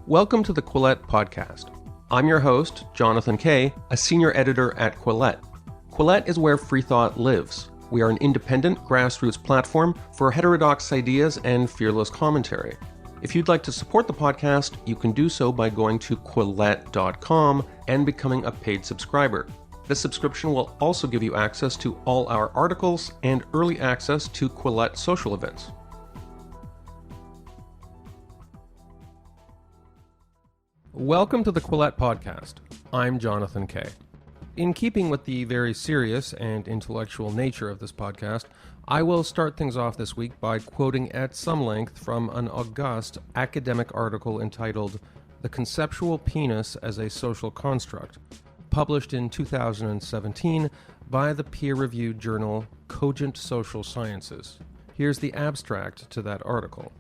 Welcome to the Quillette podcast. I'm your host, Jonathan Kay, a senior editor at Quillette. Quillette is where free thought lives. We are an independent grassroots platform for heterodox ideas and fearless commentary. If you'd like to support the podcast, you can do so by going to quillette.com and becoming a paid subscriber. This subscription will also give you access to all our articles and early access to Quillette social events. Welcome to the Quillette podcast. I'm Jonathan Kay. In keeping with the very serious and intellectual nature of this podcast, I will start things off this week by quoting at some length from an august academic article entitled "The Conceptual Penis as a Social Construct," published in 2017 by the peer-reviewed journal Cogent Social Sciences. Here's the abstract to that article.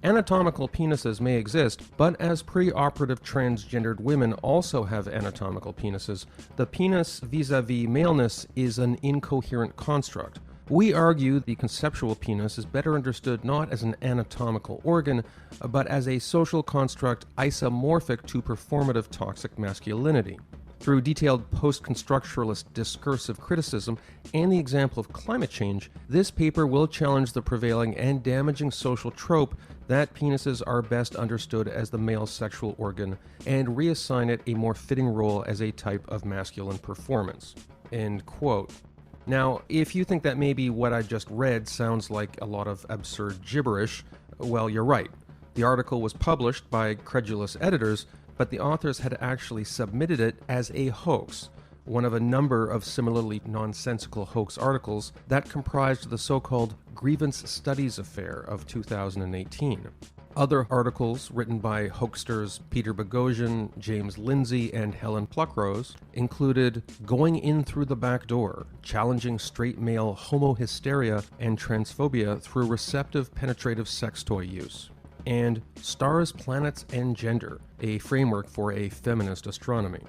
Anatomical penises may exist, but as preoperative transgendered women also have anatomical penises, the penis vis-a-vis maleness is an incoherent construct. We argue the conceptual penis is better understood not as an anatomical organ, but as a social construct isomorphic to performative toxic masculinity. Through detailed post-constructuralist discursive criticism and the example of climate change, this paper will challenge the prevailing and damaging social trope that penises are best understood as the male sexual organ and reassign it a more fitting role as a type of masculine performance. End quote. Now, if you think that maybe what I just read sounds like a lot of absurd gibberish, well, you're right. The article was published by credulous editors, but the authors had actually submitted it as a hoax, one of a number of similarly nonsensical hoax articles that comprised the so-called Grievance Studies affair of 2018. Other articles written by hoaxsters Peter Boghossian, James Lindsay, and Helen Pluckrose included "Going In Through the Back Door, Challenging Straight Male Homohysteria and Transphobia Through Receptive Penetrative Sex Toy Use," and "Stars, Planets, and Gender, a Framework for a Feminist Astronomy."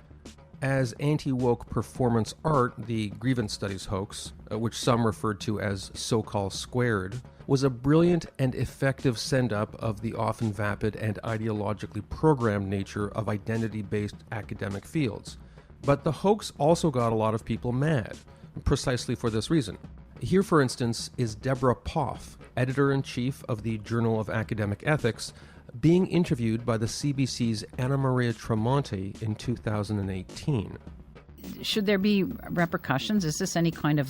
As anti-woke performance art, the Grievance Studies hoax, which some referred to as so-called squared, was a brilliant and effective send-up of the often vapid and ideologically programmed nature of identity-based academic fields. But the hoax also got a lot of people mad, precisely for this reason. Here, for instance, is Deborah Poff, editor-in-chief of the Journal of Academic Ethics, being interviewed by the CBC's Anna Maria Tremonti in 2018. Should there be repercussions? Is this any kind of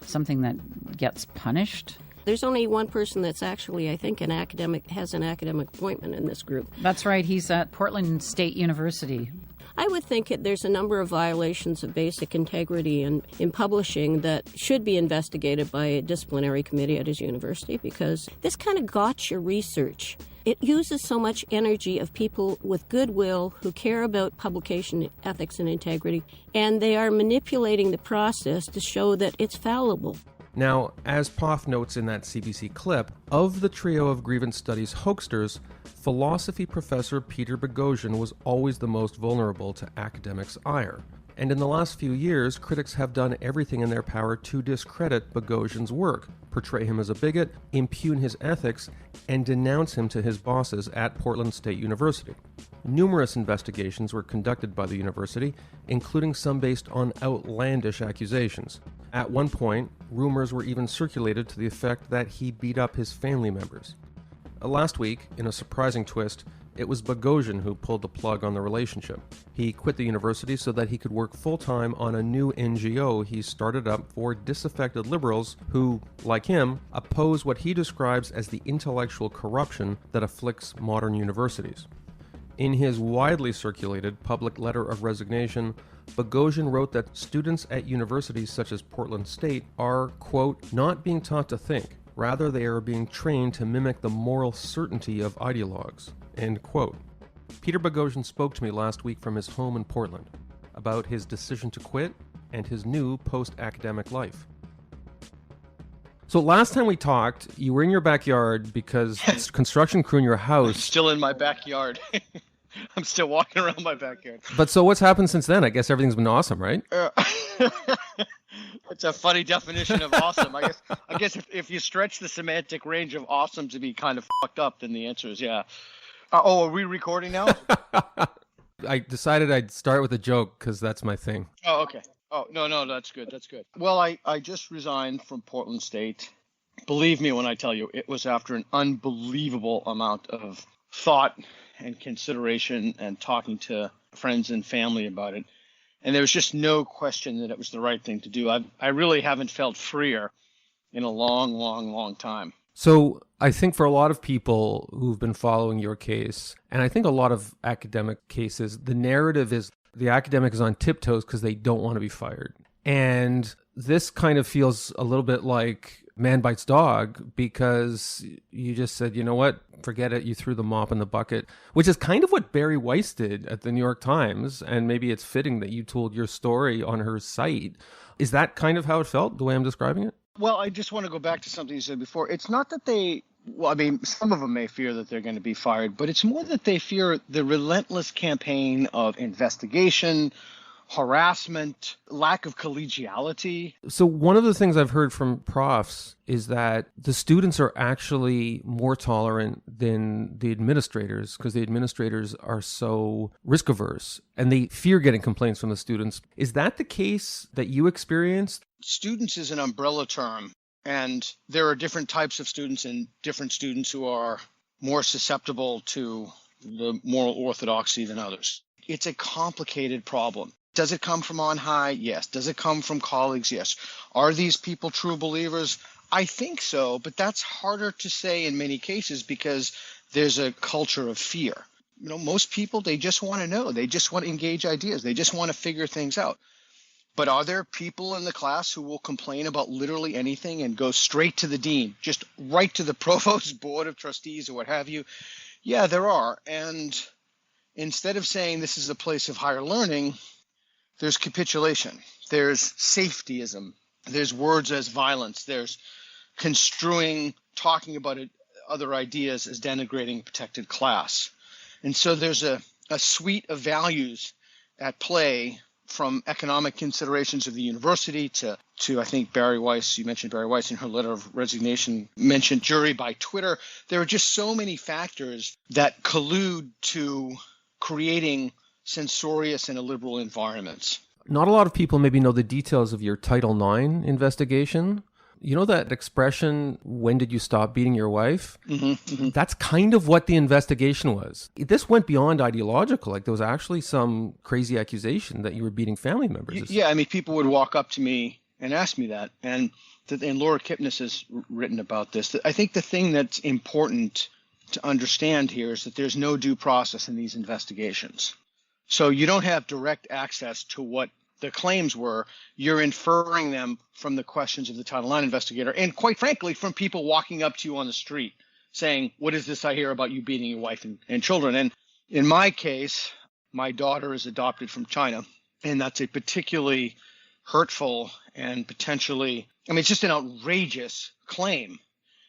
something that gets punished? There's only one person that's actually, I think, has an academic appointment in this group. That's right. He's at Portland State University. I would think there's a number of violations of basic integrity in publishing that should be investigated by a disciplinary committee at his university, because this kind of gotcha research. It uses so much energy of people with goodwill who care about publication ethics and integrity, and they are manipulating the process to show that it's fallible. Now, as Poff notes in that CBC clip, of the trio of Grievance Studies hoaxsters, philosophy professor Peter Boghossian was always the most vulnerable to academics' ire. And in the last few years, critics have done everything in their power to discredit Boghossian's work, portray him as a bigot, impugn his ethics, and denounce him to his bosses at Portland State University. Numerous investigations were conducted by the university, including some based on outlandish accusations. At one point, rumors were even circulated to the effect that he beat up his family members. Last week, in a surprising twist, it was Boghossian who pulled the plug on the relationship. He quit the university so that he could work full-time on a new NGO he started up for disaffected liberals who, like him, oppose what he describes as the intellectual corruption that afflicts modern universities. In his widely circulated public letter of resignation, Boghossian wrote that students at universities such as Portland State are, quote, not being taught to think. Rather, they are being trained to mimic the moral certainty of ideologues, end quote. Peter Boghossian spoke to me last week from his home in Portland about his decision to quit and his new post-academic life. So last time we talked, you were in your backyard because construction crew in your house... I'm still in my backyard. I'm still walking around my backyard. But so what's happened since then? I guess everything's been awesome, right? It's a funny definition of awesome. I guess if you stretch the semantic range of awesome to be kind of fucked up, then the answer is yeah. Are we recording now? I decided I'd start with a joke because that's my thing. Oh, okay. Oh, no, that's good. That's good. Well, I just resigned from Portland State. Believe me when I tell you, it was after an unbelievable amount of thought and consideration and talking to friends and family about it. And there was just no question that it was the right thing to do. I really haven't felt freer in a long, long, long time. So I think for a lot of people who've been following your case, and I think a lot of academic cases, the narrative is the academic is on tiptoes because they don't want to be fired. And this kind of feels a little bit like man bites dog because you just said, you know what, forget it. You threw the mop in the bucket, which is kind of what Bari Weiss did at the New York Times. And maybe it's fitting that you told your story on her site. Is that kind of how it felt, the way I'm describing it? Well, I just want to go back to something you said before. It's not that some of them may fear that they're going to be fired, but it's more that they fear the relentless campaign of investigation, harassment, lack of collegiality. So one of the things I've heard from profs is that the students are actually more tolerant than the administrators because the administrators are so risk averse and they fear getting complaints from the students. Is that the case that you experienced? Students is an umbrella term, and there are different types of students and different students who are more susceptible to the moral orthodoxy than others. It's a complicated problem. Does it come from on high? Yes. Does it come from colleagues? Yes. Are these people true believers? I think so, but that's harder to say in many cases because there's a culture of fear. Most people, they just want to know. They just want to engage ideas. They just want to figure things out. But are there people in the class who will complain about literally anything and go straight to the dean, just right to the provost's board of trustees or what have you? Yeah, there are. And instead of saying this is a place of higher learning, there's capitulation, there's safetyism, there's words as violence, there's construing, talking about other ideas as denigrating a protected class. And so there's a suite of values at play from economic considerations of the university to I think Bari Weiss, you mentioned Bari Weiss in her letter of resignation, mentioned jury by Twitter. There are just so many factors that collude to creating censorious and illiberal environments. Not a lot of people maybe know the details of your Title IX investigation. You know that expression, when did you stop beating your wife? That's kind of what the investigation was. This went beyond ideological. Like there was actually some crazy accusation that you were beating family members. Yeah, I mean, people would walk up to me and ask me that. And Laura Kipnis has written about this. I think the thing that's important to understand here is that there's no due process in these investigations. So you don't have direct access to what the claims were. You're inferring them from the questions of the Title IX investigator and, quite frankly, from people walking up to you on the street saying, what is this I hear about you beating your wife and children? And in my case, my daughter is adopted from China, and that's a particularly hurtful and potentially, it's just an outrageous claim,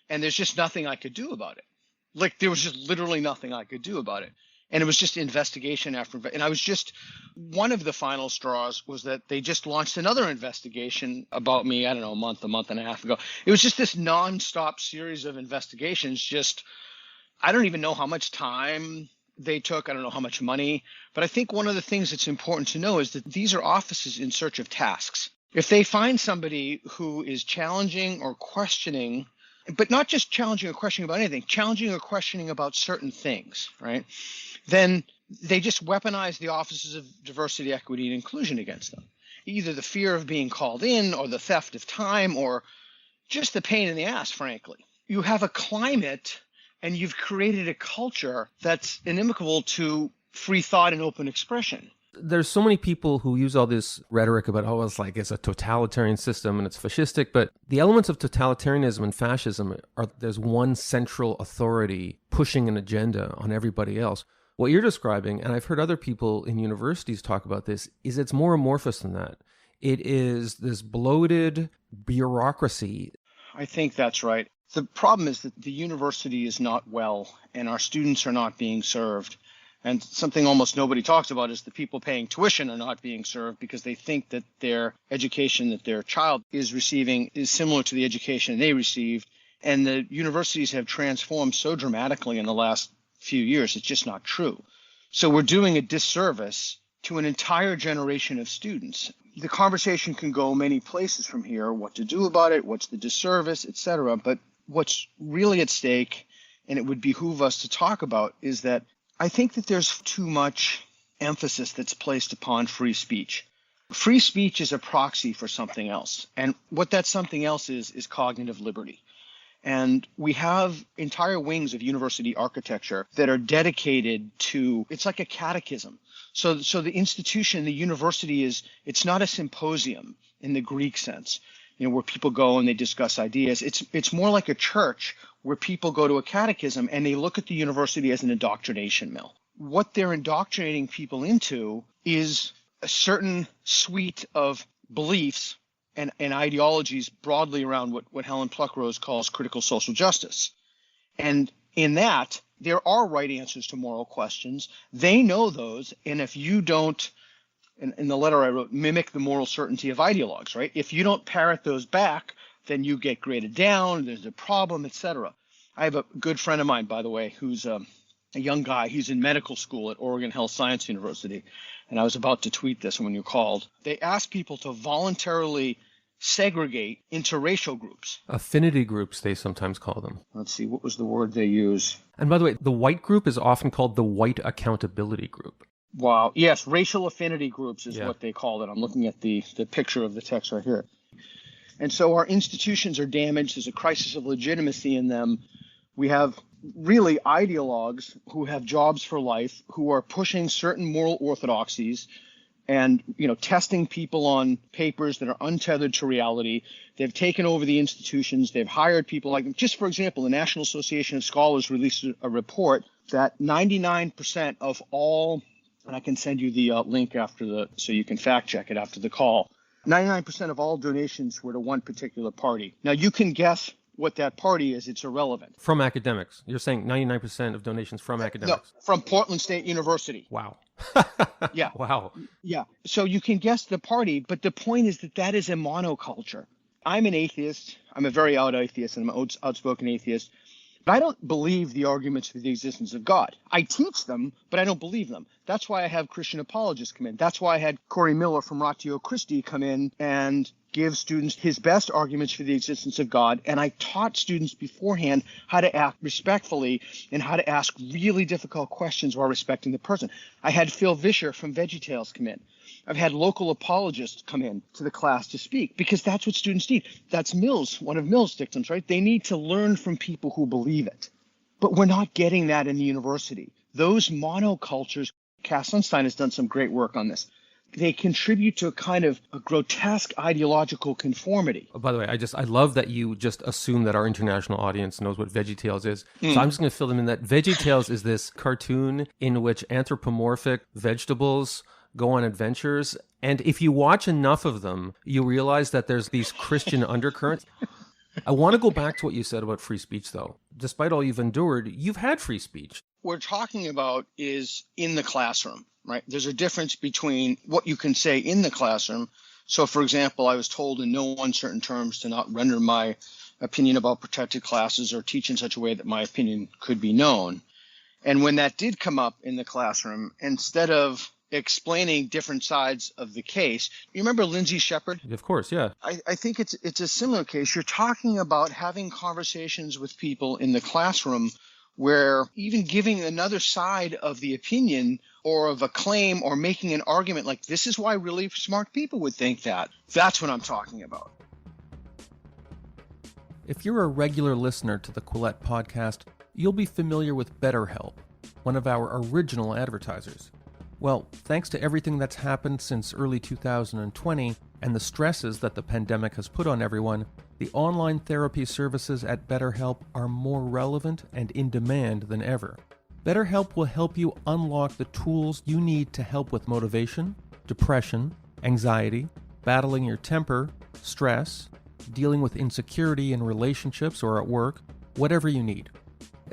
and there's just nothing I could do about it. Like, there was just literally nothing I could do about it. And it was just investigation after, and I was just, one of the final straws was that they just launched another investigation about me, I don't know, a month and a half ago. It was just this nonstop series of investigations. Just, I don't even know how much time they took. I don't know how much money. But I think one of the things that's important to know is that these are offices in search of tasks. If they find somebody who is challenging or questioning, but not just challenging or questioning about anything, challenging or questioning about certain things, right? Then they just weaponize the offices of diversity, equity, and inclusion against them. Either the fear of being called in or the theft of time or just the pain in the ass, frankly. You have a climate and you've created a culture that's inimical to free thought and open expression. There's so many people who use all this rhetoric about, it's a totalitarian system and it's fascistic, but the elements of totalitarianism and fascism there's one central authority pushing an agenda on everybody else. What you're describing, and I've heard other people in universities talk about this, is it's more amorphous than that. It is this bloated bureaucracy. I think that's right. The problem is that the university is not well and our students are not being served. And something almost nobody talks about is the people paying tuition are not being served because they think that their education that their child is receiving is similar to the education they received. And the universities have transformed so dramatically in the last few years. It's just not true. So we're doing a disservice to an entire generation of students. The conversation can go many places from here, what to do about it, what's the disservice, etc. But what's really at stake, and it would behoove us to talk about, is that I think that there's too much emphasis that's placed upon free speech. Free speech is a proxy for something else. And what that something else is cognitive liberty. And we have entire wings of university architecture that are dedicated to, it's like a catechism. So the institution, the university it's not a symposium in the Greek sense, where people go and they discuss ideas. It's more like a church where people go to a catechism and they look at the university as an indoctrination mill. What they're indoctrinating people into is a certain suite of beliefs and ideologies broadly around what Helen Pluckrose calls critical social justice. And in that, there are right answers to moral questions. They know those, and if you don't, in the letter I wrote, mimic the moral certainty of ideologues, right? If you don't parrot those back, then you get graded down, there's a problem, etc. I have a good friend of mine, by the way, who's a young guy. He's in medical school at Oregon Health Science University, and I was about to tweet this when you called. They asked people to voluntarily segregate into racial groups. Affinity groups, they sometimes call them. Let's see, what was the word they use? And by the way, the white group is often called the white accountability group. Wow. Yes, racial affinity groups is what they call it. I'm looking at the picture of the text right here. And so our institutions are damaged. There's a crisis of legitimacy in them. We have really ideologues who have jobs for life, who are pushing certain moral orthodoxies and testing people on papers that are untethered to reality. They've taken over the institutions. They've hired people like them. Just for example, the National Association of Scholars released a report that 99% of all, and I can send you the link so you can fact check it after the call. 99% of all donations were to one particular party. Now you can guess what that party is. It's irrelevant. From academics. You're saying 99% of donations from academics. No, from Portland State University. Wow. Yeah. Wow. Yeah. So you can guess the party, but the point is that is a monoculture. I'm an atheist. I'm a very out atheist, and I'm an outspoken atheist. But I don't believe the arguments for the existence of God. I teach them, but I don't believe them. That's why I have Christian apologists come in. That's why I had Corey Miller from Ratio Christi come in and give students his best arguments for the existence of God. And I taught students beforehand how to act respectfully and how to ask really difficult questions while respecting the person. I had Phil Vischer from VeggieTales come in. I've had local apologists come in to the class to speak because that's what students need. That's Mills, one of Mills' dictums, right? They need to learn from people who believe it. But we're not getting that in the university. Those monocultures, Cass Sunstein has done some great work on this. They contribute to a kind of a grotesque ideological conformity. Oh, by the way, I love that you just assume that our international audience knows what VeggieTales is. So I'm just going to fill them in that VeggieTales is this cartoon in which anthropomorphic vegetables go on adventures. And if you watch enough of them, you realize that there's these Christian undercurrents. I want to go back to what you said about free speech, though. Despite all you've endured, you've had free speech. What we're talking about is in the classroom, right? There's a difference between what you can say in the classroom. So, for example, I was told in no uncertain terms to not render my opinion about protected classes or teach in such a way that my opinion could be known. And when that did come up in the classroom, instead of explaining different sides of the case. You remember Lindsay Shepard? Of course, yeah. I think it's a similar case. You're talking about having conversations with people in the classroom where even giving another side of the opinion or of a claim or making an argument like this is why really smart people would think that. That's what I'm talking about. If you're a regular listener to the Quillette podcast, you'll be familiar with BetterHelp, one of our original advertisers. Well, thanks to everything that's happened since early 2020 and the stresses that the pandemic has put on everyone, the online therapy services at BetterHelp are more relevant and in demand than ever. BetterHelp will help you unlock the tools you need to help with motivation, depression, anxiety, battling your temper, stress, dealing with insecurity in relationships or at work, whatever you need.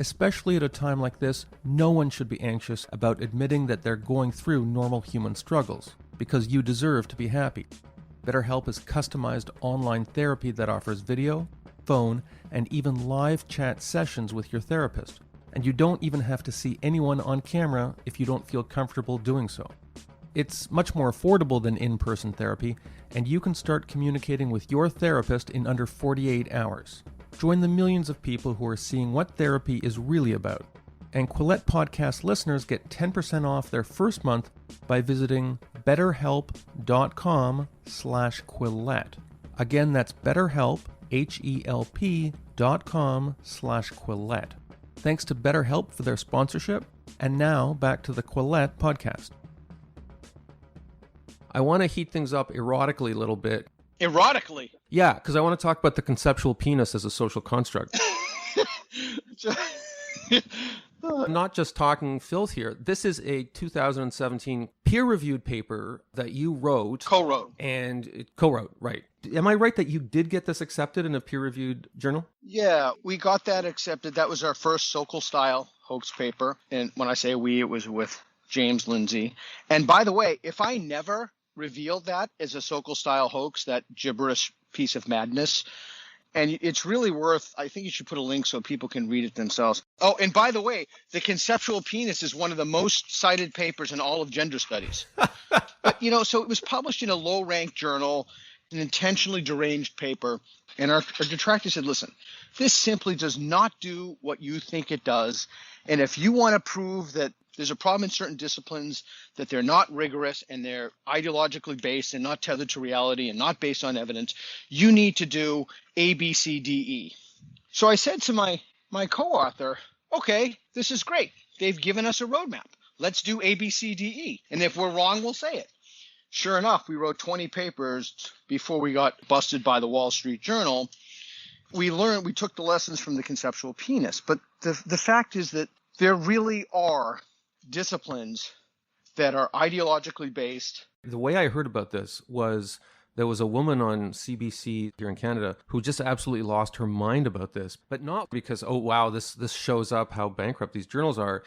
Especially at a time like this, no one should be anxious about admitting that they're going through normal human struggles, because you deserve to be happy. BetterHelp is customized online therapy that offers video, phone, and even live chat sessions with your therapist. and you don't even have to see anyone on camera if you don't feel comfortable doing so. It's much more affordable than in-person therapy, and you can start communicating with your therapist in under 48 hours. Join the millions of people who are seeing what therapy is really about. And Quillette podcast listeners get 10% off their first month by visiting betterhelp.com/Quillette. Again, that's BetterHelp, HELP.com/Quillette. Thanks to BetterHelp for their sponsorship. And now back to the Quillette podcast. I want to heat things up erotically a little bit. Erotically? Yeah, because I want to talk about the conceptual penis as a social construct. I'm not just talking filth here. This is a 2017 peer-reviewed paper that you wrote. Co-wrote. Co-wrote, right. Am I right that you did get this accepted in a peer-reviewed journal? Yeah, we got that accepted. That was our first Sokol-style hoax paper. And when I say we, it was with James Lindsay. And by the way, if I never revealed that as a Sokol-style hoax, that gibberish piece of madness, and it's really worth, I think you should put a link so people can read it themselves. Oh, and by the way, the Conceptual Penis is one of the most cited papers in all of gender studies. But, so it was published in a low-ranked journal, an intentionally deranged paper. And our detractors said, listen, this simply does not do what you think it does. And if you want to prove that there's a problem in certain disciplines, that they're not rigorous and they're ideologically based and not tethered to reality and not based on evidence, you need to do A, B, C, D, E. So I said to my co-author, okay, this is great. They've given us a roadmap. Let's do A, B, C, D, E. And if we're wrong, we'll say it. Sure enough, we wrote 20 papers before we got busted by the Wall Street Journal. We took the lessons from the Conceptual Penis. But the fact is that there really are disciplines that are ideologically based. The way I heard about this was there was a woman on CBC here in Canada who just absolutely lost her mind about this, but not because, oh, wow, this shows up how bankrupt these journals are.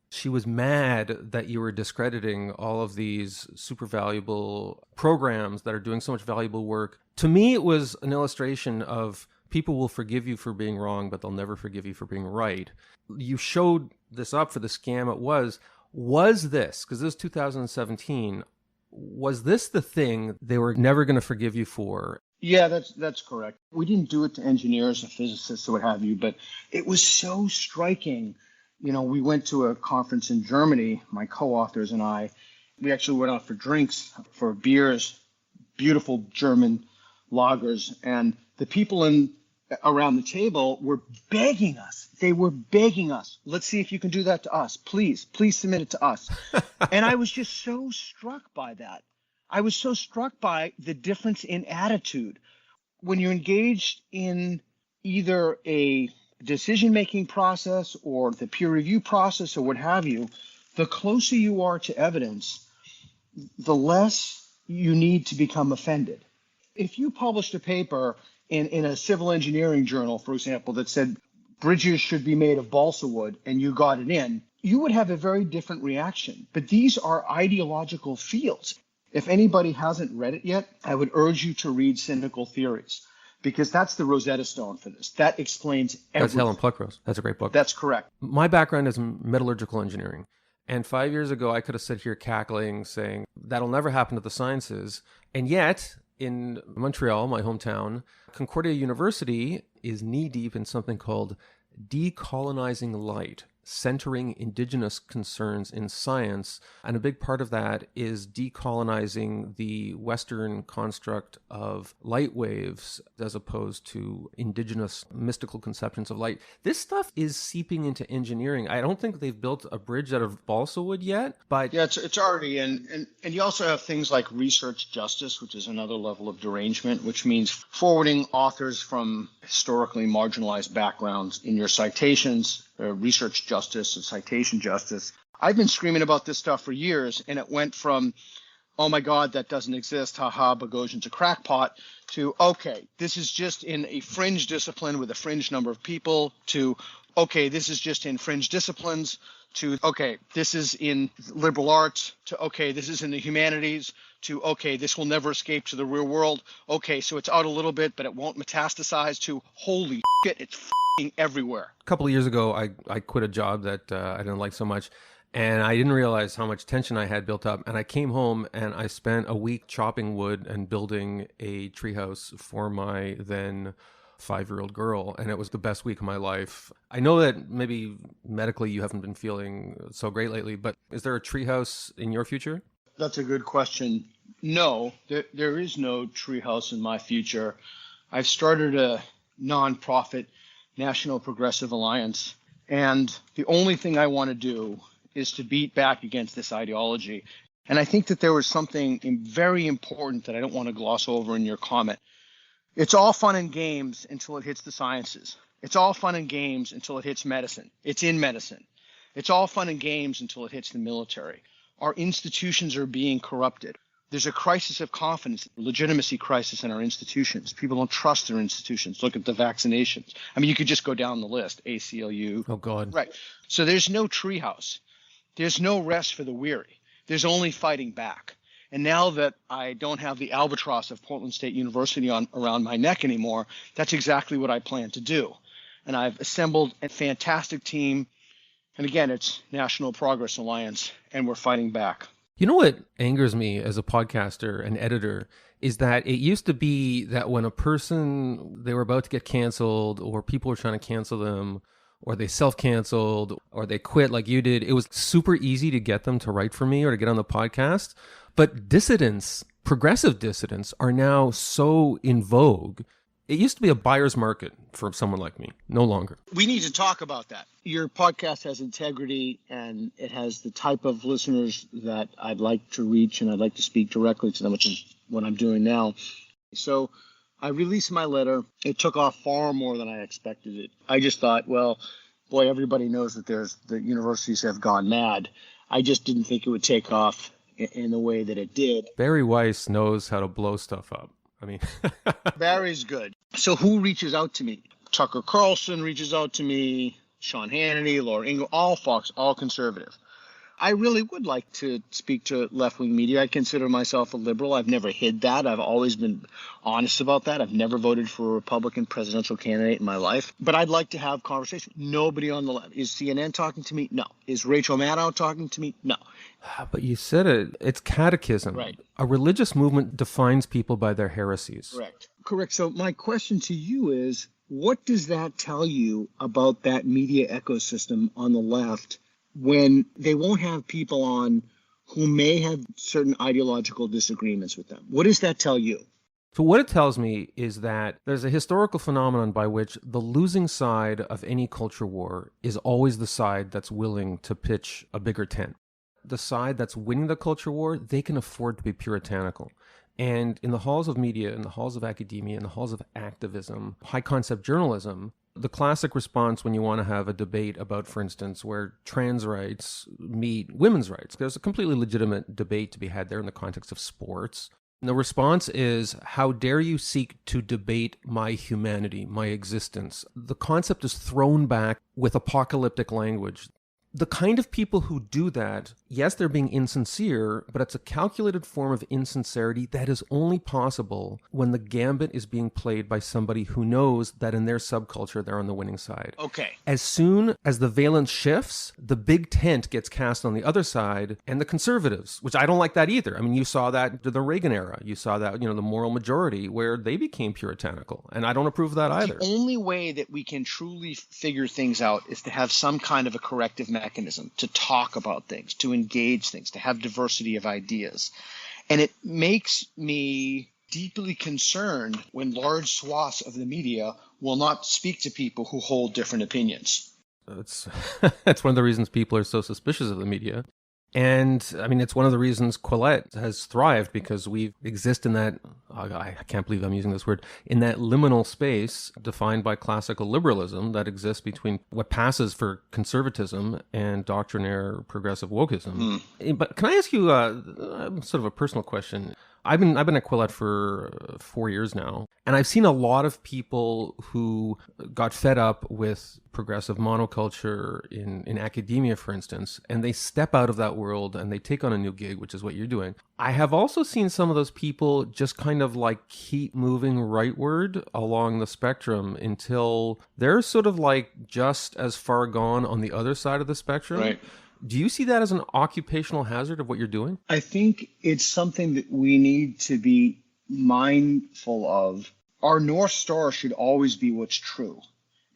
She was mad that you were discrediting all of these super valuable programs that are doing so much valuable work. To me, it was an illustration of people will forgive you for being wrong, but they'll never forgive you for being right. You showed this up for the scam it was. Was this, because this was 2017, was this the thing they were never going to forgive you for? Yeah, that's correct. We didn't do it to engineers or physicists or what have you, but it was so striking. We went to a conference in Germany, my co-authors and I. We actually went out for drinks, for beers, beautiful German lagers, and the people around the table were begging us. They were begging us. Let's see if you can do that to us. Please submit it to us. And I was just so struck by that. I was so struck by the difference in attitude. When you're engaged in either a decision-making process or the peer review process or what have you, the closer you are to evidence, the less you need to become offended. If you published a paper in a civil engineering journal, for example, that said bridges should be made of balsa wood and you got it in, you would have a very different reaction. But these are ideological fields. If anybody hasn't read it yet, I would urge you to read Cynical Theories, because that's the Rosetta Stone for this. That explains everything. That's Helen Pluckrose. That's a great book. That's correct. My background is metallurgical engineering. And 5 years ago, I could have sat here cackling, saying, that'll never happen to the sciences. And yet, in Montreal, my hometown, Concordia University is knee-deep in something called Decolonizing Light, centering Indigenous concerns in science. And a big part of that is decolonizing the Western construct of light waves as opposed to Indigenous mystical conceptions of light. This stuff is seeping into engineering. I don't think they've built a bridge out of balsa wood yet, but... Yeah, it's already in. And you also have things like research justice, which is another level of derangement, which means forwarding authors from historically marginalized backgrounds in your citations, research justice and citation justice. I've been screaming about this stuff for years, and it went from, oh my God, that doesn't exist, haha, Boghossian's a crackpot, to, okay, this is just in a fringe discipline with a fringe number of people, to, okay, this is just in fringe disciplines, to, okay, this is in liberal arts, to, okay, this is in the humanities, to, okay, this will never escape to the real world. Okay, so it's out a little bit, but it won't metastasize, to, holy shit, it's f***ing everywhere. A couple of years ago, I quit a job that I didn't like so much, and I didn't realize how much tension I had built up. And I came home and I spent a week chopping wood and building a treehouse for my then 5-year-old girl, and it was the best week of my life. I know that maybe medically you haven't been feeling so great lately, but is there a treehouse in your future? That's a good question. No, there is no treehouse in my future. I've started a nonprofit, National Progressive Alliance, and the only thing I want to do is to beat back against this ideology. And I think that there was something very important that I don't want to gloss over in your comment. It's all fun and games until it hits the sciences. It's all fun and games until it hits medicine. It's in medicine. It's all fun and games until it hits the military. Our institutions are being corrupted. There's a crisis of confidence, legitimacy crisis in our institutions. People don't trust their institutions. Look at the vaccinations. I mean, you could just go down the list. ACLU. Oh, God. Right. So there's no treehouse. There's no rest for the weary. There's only fighting back. And now that I don't have the albatross of Portland State University around my neck anymore, that's exactly what I plan to do. And I've assembled a fantastic team. And again, it's National Progress Alliance, and we're fighting back. You know what angers me as a podcaster and editor is that it used to be that when a person, they were about to get canceled, or people were trying to cancel them, or they self-canceled, or they quit like you did, it was super easy to get them to write for me or to get on the podcast. But dissidents, progressive dissidents, are now so in vogue. It used to be a buyer's market for someone like me. No longer. We need to talk about that. Your podcast has integrity, and it has the type of listeners that I'd like to reach, and I'd like to speak directly to them, which is what I'm doing now. So I released my letter. It took off far more than I expected it. I just thought, well, boy, everybody knows that the universities have gone mad. I just didn't think it would take off in the way that it did. Barry Weiss knows how to blow stuff up. I mean, Barry's good. So who reaches out to me? Tucker Carlson reaches out to me, Sean Hannity, Laura Ingalls, all Fox, all conservative. I really would like to speak to left-wing media. I consider myself a liberal. I've never hid that. I've always been honest about that. I've never voted for a Republican presidential candidate in my life. But I'd like to have conversation. Nobody on the left. Is CNN talking to me? No. Is Rachel Maddow talking to me? No. But you said it. It's catechism. Right. A religious movement defines people by their heresies. Correct. So my question to you is, what does that tell you about that media ecosystem on the left when they won't have people on who may have certain ideological disagreements with them? What does that tell you? So what it tells me is that there's a historical phenomenon by which the losing side of any culture war is always the side that's willing to pitch a bigger tent. The side that's winning the culture war, they can afford to be puritanical. And in the halls of media, in the halls of academia, in the halls of activism, high concept journalism, the classic response when you want to have a debate about, for instance, where trans rights meet women's rights, there's a completely legitimate debate to be had there in the context of sports. And the response is, how dare you seek to debate my humanity, my existence? The concept is thrown back with apocalyptic language. The kind of people who do that, yes, they're being insincere, but it's a calculated form of insincerity that is only possible when the gambit is being played by somebody who knows that in their subculture, they're on the winning side. Okay. As soon as the valence shifts, the big tent gets cast on the other side, and the conservatives, which I don't like that either. I mean, you saw that in the Reagan era. You saw that, the moral majority, where they became puritanical, and I don't approve of that either. The only way that we can truly figure things out is to have some kind of a corrective mechanism, to talk about things, to engage things, to have diversity of ideas. And it makes me deeply concerned when large swaths of the media will not speak to people who hold different opinions. That's one of the reasons people are so suspicious of the media. And I mean, it's one of the reasons Quillette has thrived, because we exist in that, I can't believe I'm using this word, in that liminal space defined by classical liberalism that exists between what passes for conservatism and doctrinaire progressive wokeism. But can I ask you sort of a personal question? I've been at Quillette for 4 years now, and I've seen a lot of people who got fed up with progressive monoculture in academia, for instance, and they step out of that world and they take on a new gig, which is what you're doing. I have also seen some of those people just kind of like keep moving rightward along the spectrum until they're sort of like just as far gone on the other side of the spectrum. Right. Do you see that as an occupational hazard of what you're doing? I think it's something that we need to be mindful of. Our North Star should always be what's true.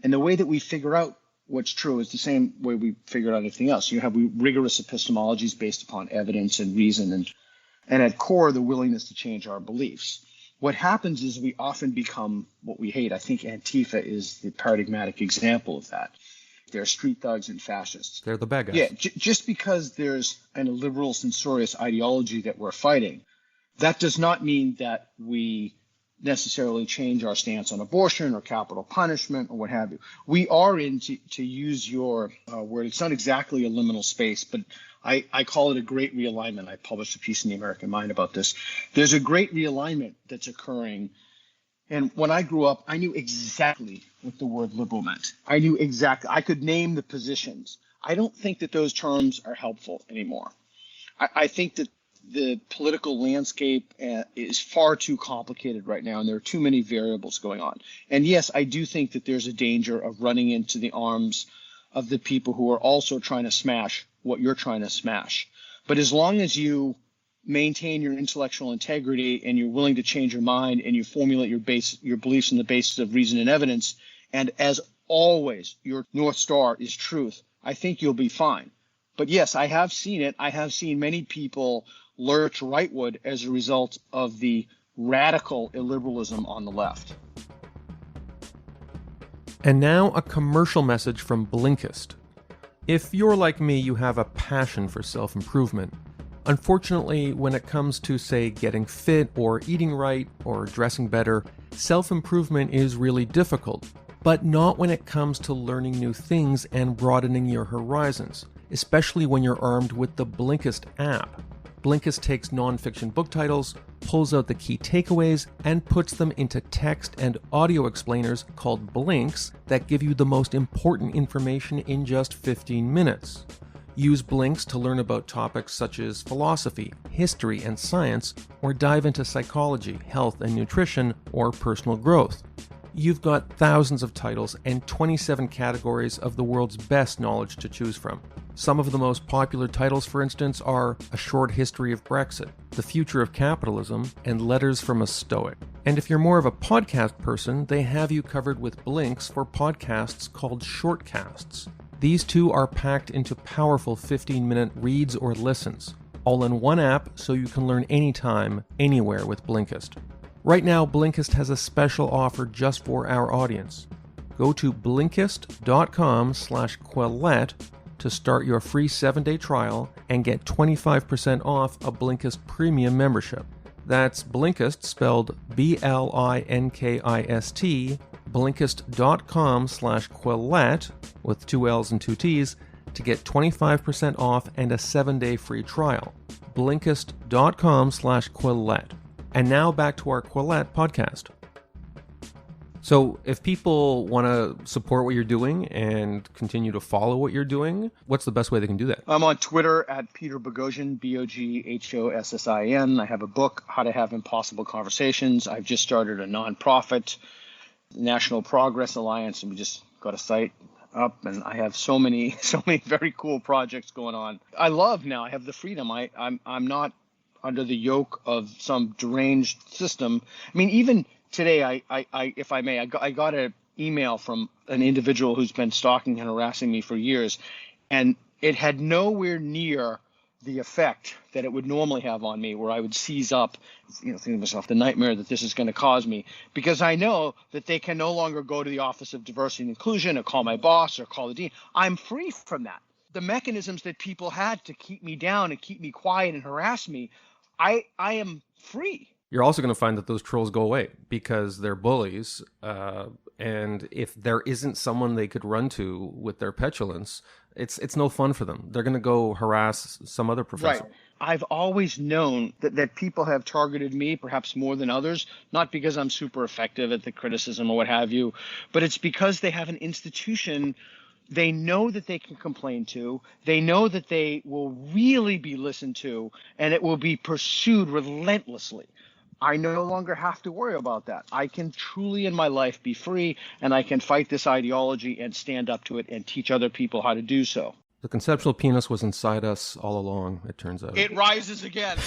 And the way that we figure out what's true is the same way we figure out anything else. You have rigorous epistemologies based upon evidence and reason, and at core, the willingness to change our beliefs. What happens is we often become what we hate. I think Antifa is the paradigmatic example of that. They're street thugs and fascists. They're the bad guys. Yeah, just because there's a liberal censorious ideology that we're fighting, that does not mean that we necessarily change our stance on abortion or capital punishment or what have you. We are in, to use your word, it's not exactly a liminal space, but I call it a great realignment. I published a piece in the American Mind about this. There's a great realignment that's occurring. And when I grew up, I knew exactly what the word liberal meant. I knew exactly. I could name the positions. I don't think that those terms are helpful anymore. I think that the political landscape is far too complicated right now, and there are too many variables going on. And yes, I do think that there's a danger of running into the arms of the people who are also trying to smash what you're trying to smash. But as long as you maintain your intellectual integrity and you're willing to change your mind and you formulate your beliefs on the basis of reason and evidence, and as always, your North Star is truth, I think you'll be fine. But yes, I have seen it. I have seen many people lurch rightward as a result of the radical illiberalism on the left. And now a commercial message from Blinkist. If you're like me, you have a passion for self-improvement. Unfortunately, when it comes to, say, getting fit or eating right or dressing better, self-improvement is really difficult. But not when it comes to learning new things and broadening your horizons, especially when you're armed with the Blinkist app. Blinkist takes nonfiction book titles, pulls out the key takeaways, and puts them into text and audio explainers called blinks that give you the most important information in just 15 minutes. Use blinks to learn about topics such as philosophy, history, and science, or dive into psychology, health and nutrition, or personal growth. You've got thousands of titles and 27 categories of the world's best knowledge to choose from. Some of the most popular titles, for instance, are A Short History of Brexit, The Future of Capitalism, and Letters from a Stoic. And if you're more of a podcast person, they have you covered with blinks for podcasts called shortcasts. These two are packed into powerful 15-minute reads or listens, all in one app so you can learn anytime, anywhere with Blinkist. Right now, Blinkist has a special offer just for our audience. Go to Blinkist.com/Quillette to start your free 7-day trial and get 25% off a Blinkist Premium membership. That's Blinkist, spelled Blinkist, Blinkist.com/Quillette, with 2 L's and 2 T's, to get 25% off and a 7-day free trial. Blinkist.com/Quillette. And now back to our Quillette podcast. So if people want to support what you're doing and continue to follow what you're doing, what's the best way they can do that? I'm on Twitter at Peter Boghossian, Boghossian. I have a book, How to Have Impossible Conversations. I've just started a nonprofit, National Progress Alliance, and we just got a site up, and I have so many very cool projects going on. I love now. I have the freedom. I'm not under the yoke of some deranged system. I mean, even today, I if I may, I got an email from an individual who's been stalking and harassing me for years, and it had nowhere near the effect that it would normally have on me, where I would seize up, thinking to myself, the nightmare that this is going to cause me, because I know that they can no longer go to the Office of Diversity and Inclusion or call my boss or call the dean. I'm free from that. The mechanisms that people had to keep me down and keep me quiet and harass me, I am free. You're also going to find that those trolls go away because they're bullies. And if there isn't someone they could run to with their petulance, it's no fun for them. They're going to go harass some other professor. Right. I've always known that people have targeted me, perhaps more than others, not because I'm super effective at the criticism or what have you, but it's because they have an institution they know that they can complain to. They know that they will really be listened to, and it will be pursued relentlessly. I no longer have to worry about that. I can truly in my life be free, and I can fight this ideology and stand up to it and teach other people how to do so. The conceptual penis was inside us all along, it turns out. It rises again.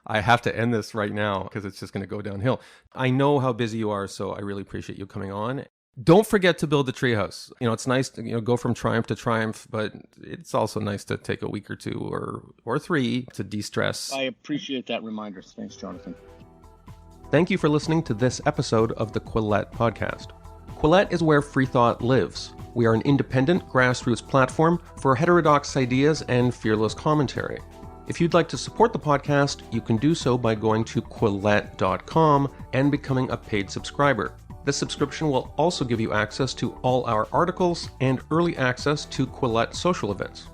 I have to end this right now because it's just going to go downhill. I know how busy you are, so I really appreciate you coming on. Don't forget to build the treehouse. It's nice to go from triumph to triumph, but it's also nice to take a week or two or three to de-stress. I appreciate that reminder. Thanks, Jonathan. Thank you for listening to this episode of the Quillette podcast. Quillette is where free thought lives. We are an independent grassroots platform for heterodox ideas and fearless commentary. If you'd like to support the podcast, you can do so by going to Quillette.com and becoming a paid subscriber. This subscription will also give you access to all our articles and early access to Quillette social events.